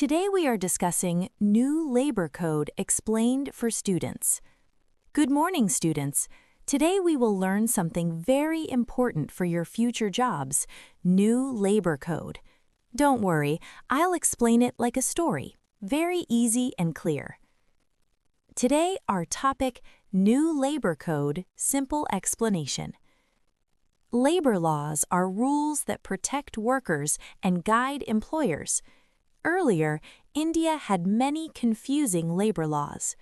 Today we are discussing New Labor Code Explained for Students. Good morning, students. Today we will learn something very important for your future jobs, New Labor Code. Don't worry, I'll explain it like a story, very easy and clear. Today our topic, New Labor Code Simple Explanation. Labor laws are rules that protect workers and guide employers. Earlier, India had many confusing labor laws.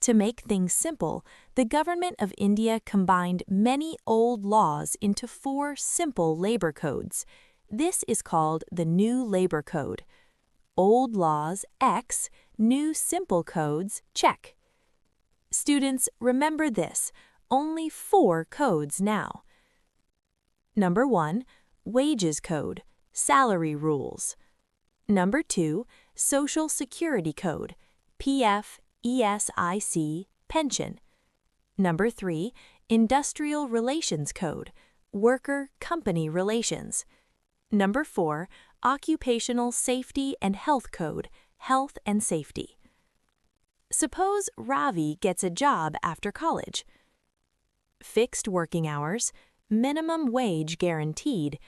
To make things simple, the government of India combined many old laws into 4 simple labor codes. This is called the New Labor Code. Old laws, X, new simple codes, check. Students, remember this, only 4 codes now. Number 1, Wages Code, Salary Rules. Number 2, Social Security Code, PF, ESIC, Pension. Number 3, Industrial Relations Code, Worker-Company Relations. Number 4, Occupational Safety and Health Code, Health and Safety. Suppose Ravi gets a job after college. Fixed working hours, minimum wage guaranteed,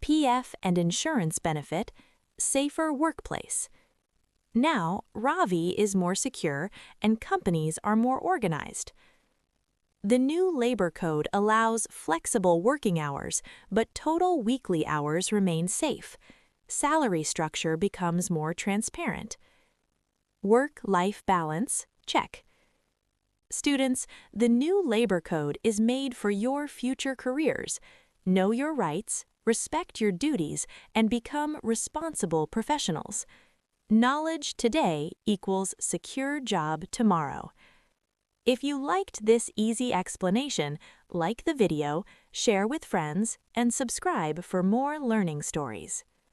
PF and insurance benefit, safer workplace. Now, Ravi is more secure and companies are more organized. The new labor code allows flexible working hours, but total weekly hours remain safe. Salary structure becomes more transparent. Work-life balance, check. Students, the new labor code is made for your future careers. Know your rights, respect your duties, and become responsible professionals. Knowledge today equals secure job tomorrow. If you liked this easy explanation, like the video, share with friends, and subscribe for more learning stories.